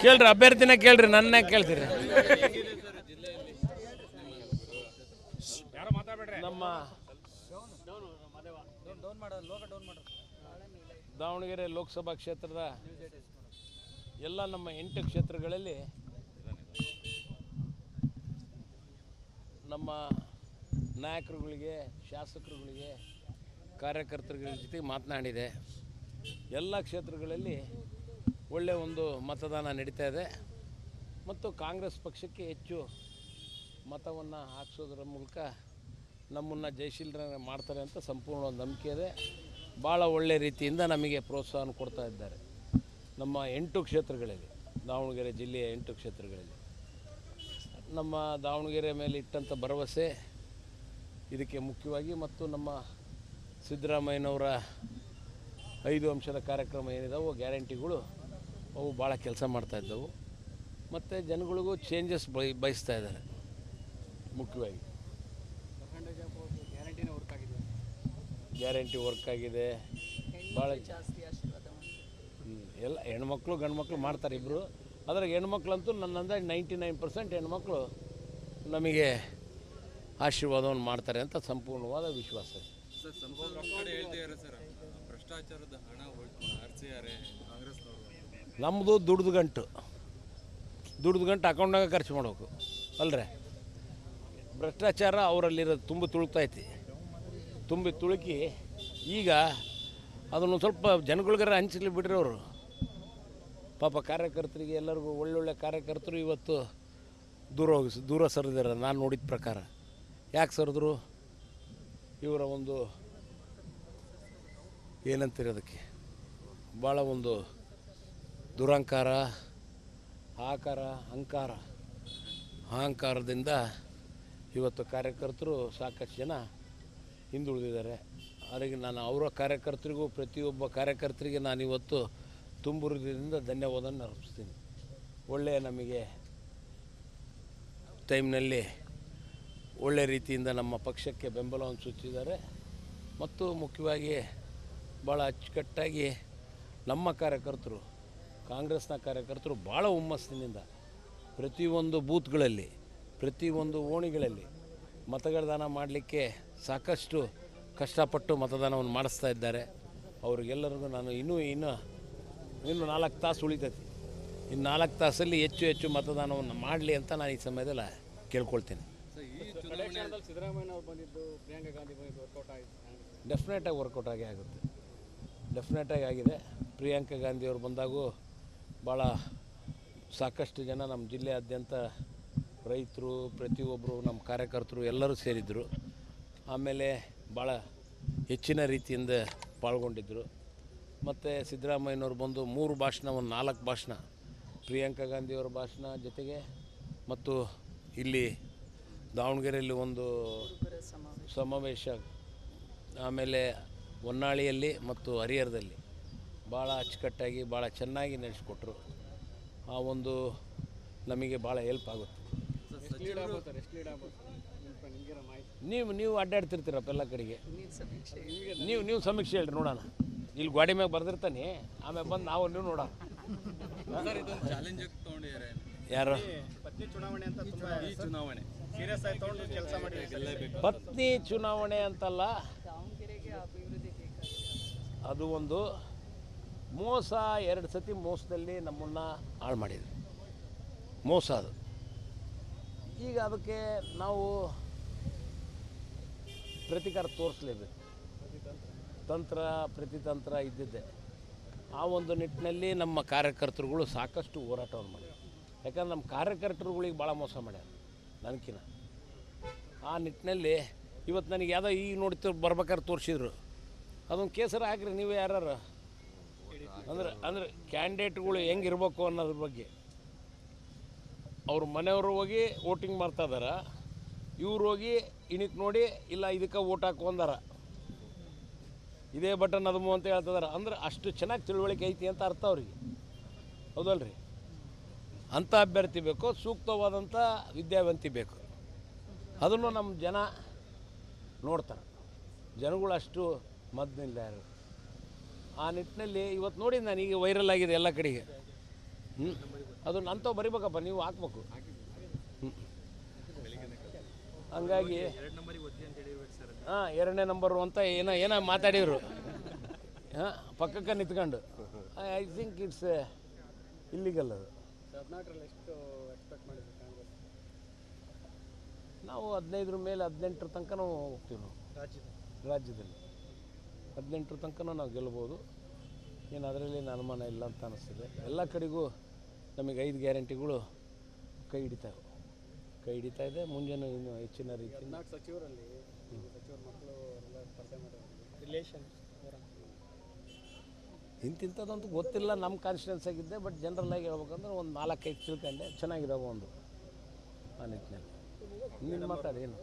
ಕೇಳ್ರಿ, ಅಭ್ಯರ್ಥಿನ ಕೇಳ್ರಿ, ನನ್ನ ಕೇಳ್ತೀರಿ. ನಮ್ಮ ದಾವಣಗೆರೆ ಲೋಕಸಭಾ ಕ್ಷೇತ್ರದ ಎಲ್ಲ ನಮ್ಮ 8 ಕ್ಷೇತ್ರಗಳಲ್ಲಿ ನಮ್ಮ ನಾಯಕರುಗಳಿಗೆ, ಶಾಸಕರುಗಳಿಗೆ, ಕಾರ್ಯಕರ್ತರುಗಳ ಜೊತೆ ಮಾತನಾಡಿದೆ. ಎಲ್ಲ ಕ್ಷೇತ್ರಗಳಲ್ಲಿ ಒಳ್ಳೆಯ ಒಂದು ಮತದಾನ ನಡೀತಾ ಇದೆ ಮತ್ತು ಕಾಂಗ್ರೆಸ್ ಪಕ್ಷಕ್ಕೆ ಹೆಚ್ಚು ಮತವನ್ನು ಹಾಕಿಸೋದ್ರ ಮೂಲಕ ನಮ್ಮನ್ನು ಜಯಶೀಲರ ಮಾಡ್ತಾರೆ ಅಂತ ಸಂಪೂರ್ಣ ಒಂದು ನಂಬಿಕೆ ಇದೆ. ಭಾಳ ಒಳ್ಳೆಯ ರೀತಿಯಿಂದ ನಮಗೆ ಪ್ರೋತ್ಸಾಹ ಕೊಡ್ತಾ ಇದ್ದಾರೆ ನಮ್ಮ 8 ಕ್ಷೇತ್ರಗಳಲ್ಲಿ, ದಾವಣಗೆರೆ ಜಿಲ್ಲೆಯ 8 ಕ್ಷೇತ್ರಗಳಲ್ಲಿ. ನಮ್ಮ ದಾವಣಗೆರೆ ಮೇಲೆ ಇಟ್ಟಂಥ ಭರವಸೆ ಇದಕ್ಕೆ ಮುಖ್ಯವಾಗಿ, ಮತ್ತು ನಮ್ಮ ಸಿದ್ದರಾಮಯ್ಯನವರ 5 ಅಂಶದ ಕಾರ್ಯಕ್ರಮ ಏನಿದಾವೋ, ಗ್ಯಾರಂಟಿಗಳು, ಅವು ಭಾಳ ಕೆಲಸ ಮಾಡ್ತಾಯಿದ್ದವು ಮತ್ತು ಜನಗಳಿಗೂ ಚೇಂಜಸ್ ಬಯಸ್ತಾ ಇದ್ದಾರೆ. ಮುಖ್ಯವಾಗಿ ಗ್ಯಾರಂಟಿ ವರ್ಕ್ ಆಗಿದೆ ಭಾಳ ಎಲ್ಲ ಹೆಣ್ಮಕ್ಳು ಗಂಡು ಮಕ್ಕಳು ಮಾಡ್ತಾರೆ ಇಬ್ಬರು. ಅದ್ರಾಗ ಹೆಣ್ಮಕ್ಳಂತೂ ನನ್ನ ಅಂದಾಜು 99% ಹೆಣ್ಮಕ್ಳು ನಮಗೆ ಆಶೀರ್ವಾದವನ್ನು ಮಾಡ್ತಾರೆ ಅಂತ ಸಂಪೂರ್ಣವಾದ ವಿಶ್ವಾಸ ಇದೆ. ನಮ್ಮದು ದುಡ್ದು ಗಂಟು ಅಕೌಂಟ್ನಾಗ ಖರ್ಚು ಮಾಡಬೇಕು ಅಲ್ರಿ. ಭ್ರಷ್ಟಾಚಾರ ಅವರಲ್ಲಿರೋದು ತುಂಬಿ ತುಳುಕಿ ಈಗ ಅದನ್ನು ಸ್ವಲ್ಪ ಜನಗಳಿಗಾರ ಹಂಚಲಿ ಬಿಡ್ರಿ. ಅವರು ಪಾಪ ಕಾರ್ಯಕರ್ತರಿಗೆ ಎಲ್ಲರಿಗೂ ಒಳ್ಳೊಳ್ಳೆ ಕಾರ್ಯಕರ್ತರು ಇವತ್ತು ದೂರ ಸರಿದಾರೆ. ನಾನು ನೋಡಿದ ಪ್ರಕಾರ ಯಾಕೆ ಸರಿದ್ರು? ಇವರ ಒಂದು ಏನಂತಿರೋದಕ್ಕೆ ಭಾಳ ಒಂದು ದುರಂಕಾರ, ಅಹಂಕಾರದಿಂದ ಇವತ್ತು ಕಾರ್ಯಕರ್ತರು ಸಾಕಷ್ಟು ಜನ ಹಿಂದುಳಿದಿದ್ದಾರೆ. ಅದಕ್ಕೆ ನಾನು ಅವರ ಕಾರ್ಯಕರ್ತರಿಗೂ, ಪ್ರತಿಯೊಬ್ಬ ಕಾರ್ಯಕರ್ತರಿಗೆ ನಾನು ಇವತ್ತು ತುಂಬು ಹೃದಯದಿಂದ ಧನ್ಯವಾದವನ್ನು ಅರ್ಪಿಸ್ತೀನಿ. ಒಳ್ಳೆಯ ನಮಗೆ ಟೈಮ್ನಲ್ಲಿ ಒಳ್ಳೆಯ ರೀತಿಯಿಂದ ನಮ್ಮ ಪಕ್ಷಕ್ಕೆ ಬೆಂಬಲವನ್ನು ಸೂಚಿಸಿದ್ದಾರೆ ಮತ್ತು ಮುಖ್ಯವಾಗಿ ಭಾಳ ಅಚ್ಚುಕಟ್ಟಾಗಿ ನಮ್ಮ ಕಾರ್ಯಕರ್ತರು, ಕಾಂಗ್ರೆಸ್ನ ಕಾರ್ಯಕರ್ತರು ಭಾಳ ಹುಮ್ಮಸ್ಸಿನಿಂದ ಪ್ರತಿಯೊಂದು ಬೂತ್ಗಳಲ್ಲಿ, ಪ್ರತಿಯೊಂದು ಓಣಿಗಳಲ್ಲಿ ಮತಗಳ ದಾನ ಮಾಡಲಿಕ್ಕೆ ಸಾಕಷ್ಟು ಕಷ್ಟಪಟ್ಟು ಮತದಾನವನ್ನು ಮಾಡಿಸ್ತಾ ಇದ್ದಾರೆ. ಅವ್ರಿಗೆಲ್ಲರಿಗೂ ನಾನು ಇನ್ನೂ 4 ತಾಸು ಉಳಿತೈತಿ. ಇನ್ನು 4 ತಾಸಲ್ಲಿ ಹೆಚ್ಚು ಮತದಾನವನ್ನು ಮಾಡಲಿ ಅಂತ ನಾನು ಈ ಸಮಯದಲ್ಲಿ ಕೇಳ್ಕೊಳ್ತೀನಿ. ಡೆಫಿನೆಟಾಗಿ ವರ್ಕೌಟ್ ಆಗಿದೆ. ಪ್ರಿಯಾಂಕಾ ಗಾಂಧಿಯವರು ಬಂದಾಗೂ ಭಾಳ ಸಾಕಷ್ಟು ಜನ ನಮ್ಮ ಜಿಲ್ಲೆಯಾದ್ಯಂತ ರೈತರು, ಪ್ರತಿಯೊಬ್ಬರು ನಮ್ಮ ಕಾರ್ಯಕರ್ತರು ಎಲ್ಲರೂ ಸೇರಿದ್ದರು. ಆಮೇಲೆ ಭಾಳ ಹೆಚ್ಚಿನ ರೀತಿಯಿಂದ ಪಾಲ್ಗೊಂಡಿದ್ದರು. ಮತ್ತು ಸಿದ್ದರಾಮಯ್ಯನವ್ರು ಬಂದು 3 ಭಾಷಣ, 4 ಭಾಷಣ, ಪ್ರಿಯಾಂಕಾ ಗಾಂಧಿಯವರ ಭಾಷಣ ಜೊತೆಗೆ ಮತ್ತು ಇಲ್ಲಿ ದಾವಣಗೆರೆಯಲ್ಲಿ ಒಂದು ಸಮಾವೇಶ, ಆಮೇಲೆ ಹೊನ್ನಾಳಿಯಲ್ಲಿ ಮತ್ತು ಹರಿಹರದಲ್ಲಿ ಭಾಳ ಅಚ್ಚುಕಟ್ಟಾಗಿ ಭಾಳ ಚೆನ್ನಾಗಿ ನಡೆಸಿಕೊಟ್ರು. ಆ ಒಂದು ನಮಗೆ ಭಾಳ ಹೆಲ್ಪ್ ಆಗುತ್ತೆ. ನೀವು ಅಡ್ಡಾಡ್ತಿರ್ತೀರಪ್ಪ ಎಲ್ಲ ಕಡೆಗೆ. ನೀವು ಸಮೀಕ್ಷೆ ಹೇಳ್ರಿ ನೋಡೋಣ. ಇಲ್ಲಿ ಗಾಡಿ ಮ್ಯಾಗ ಬರ್ದಿರ್ತಾನೆ, ಆಮೇಲೆ ಬಂದು ನೀವು ನೋಡೋಣ. ಯಾರು ಪತ್ನಿ ಚುನಾವಣೆ ಅಂತಲ್ಲ, ಅದು ಒಂದು ಮೋಸ. 2 ಸತಿ ಮೋಸದಲ್ಲಿ ನಮ್ಮನ್ನು ಹಾಳು ಮಾಡಿದ್ರು. ಮೋಸ ಅದು. ಈಗ ಅದಕ್ಕೆ ನಾವು ಪ್ರತಿಕಾರ ತೋರಿಸಲೇಬೇಕು. ಪ್ರತಿತಂತ್ರ ಇದ್ದಿದ್ದೆ. ಆ ಒಂದು ನಿಟ್ಟಿನಲ್ಲಿ ನಮ್ಮ ಕಾರ್ಯಕರ್ತರುಗಳು ಸಾಕಷ್ಟು ಹೋರಾಟವನ್ನು ಮಾಡಿದ್ರು. ಯಾಕಂದ್ರೆ ನಮ್ಮ ಕಾರ್ಯಕರ್ತರುಗಳಿಗೆ ಭಾಳ ಮೋಸ ಮಾಡ್ಯಾರ ನನಗಿನ್ನ. ಆ ನಿಟ್ಟಿನಲ್ಲಿ ಇವತ್ತು ನನಗೆ ಯಾವುದೋ ಈಗ ಬರ್ಬೇಕಾದ್ರೆ ತೋರಿಸಿದ್ರು, ಅದೊಂದು ಕೇಸರ ಹಾಕ್ರಿ ನೀವು ಯಾರು. ಅಂದ್ರೆ ಕ್ಯಾಂಡಿಡೇಟ್ಗಳು ಹೆಂಗಿರ್ಬೇಕು ಅನ್ನೋದ್ರ ಬಗ್ಗೆ ಅವ್ರ ಮನೆಯವರು ಹೋಗಿ ವೋಟಿಂಗ್ ಮಾಡ್ತಾ ಇದ್ದಾರೆ. ಇವ್ರು ಹೋಗಿ ಇಣಿಕ್ ನೋಡಿ ಇಲ್ಲ ಇದಕ್ಕೆ ವೋಟ್ ಹಾಕೊಂಡಾರ, ಇದೇ ಬಟನ್ ಅದಮು ಅಂತ ಹೇಳ್ತಿದಾರೆ. ಅಂದ್ರೆ ಅಷ್ಟು ಚೆನ್ನಾಗಿ ತಿಳುವಳಿಕೆ ಐತಿ ಅಂತ ಅರ್ಥ ಅವ್ರಿಗೆ. ಹೌದಲ್ರಿ? ಅಂಥ ಅಭ್ಯರ್ಥಿ ಬೇಕು, ಸೂಕ್ತವಾದಂಥ ವಿದ್ಯಾವಂತಿ ಬೇಕು. ಅದನ್ನು ನಮ್ಮ ಜನ ನೋಡ್ತಾರೆ. ಜನಗಳು ಅಷ್ಟು ಮದ್ದಿಲ್ಲ ಯಾರು. ಆ ನಿಟ್ಟಿನಲ್ಲಿ ಇವತ್ತು ನೋಡಿ ನಾನು ಈಗ ವೈರಲ್ ಆಗಿದೆ ಎಲ್ಲ ಕಡೆಗೆ. ಅದು ನಂತವ್ ಬರಿಬೇಕಪ್ಪ, ನೀವು ಹಾಕ್ಬೇಕು. ಹಂಗಾಗಿ ಹಾಂ 2ನೇ ನಂಬರು ಅಂತ ಏನೋ ಮಾತಾಡಿದರು ಹಾಂ, ಪಕ್ಕಕ್ಕೆ ನಿಂತ್ಕೊಂಡು. ಐ ಥಿಂಕ್ ಇಟ್ಸ್ ಇಲ್ಲಿಗಲ್ ಅದು. ನಾವು 15 ಮೇಲೆ 18 ತನಕ ಹೋಗ್ತೀವಿ. ನಾವು ರಾಜ್ಯದಲ್ಲಿ 18 ತನಕ ನಾವು ಗೆಲ್ಬೋದು. ಏನು ಅದರಲ್ಲಿ ಅನುಮಾನ ಇಲ್ಲ ಅಂತ ಅನ್ನಿಸ್ತಿದೆ. ಎಲ್ಲ ಕಡೆಗೂ ನಮಗೆ 5 ಗ್ಯಾರಂಟಿಗಳು ಕೈ ಹಿಡಿತಾ ಇದೆ. ಮುಂಜಾನೆ ಇನ್ನೂ ಹೆಚ್ಚಿನ ರೀತಿ ಸಚಿವರಲ್ಲಿ ಸಚಿವರ ಮಕ್ಕಳು ಸ್ಪರ್ಧೆ ಮಾಡೋದು ರಿಲೇಷನ್ ಇಂಥದಂತೂ ಗೊತ್ತಿಲ್ಲ. ನಮ್ಮ ಕಾನ್ಸ್ಟಿಟ್ಯೂನ್ಸ್ ಆಗಿದ್ದೆ, ಬಟ್ ಜನರಲ್ಲಾಗಿ ಹೇಳ್ಬೇಕಂದ್ರೆ ಒಂದು 4-5 ತಿಳ್ಕೊಂಡೆ ಚೆನ್ನಾಗಿರೋ ಒಂದು ಆ ನಿಟ್ಟಿನಲ್ಲಿ. ನೀನು ಮಾತಾಡಿ ಏನು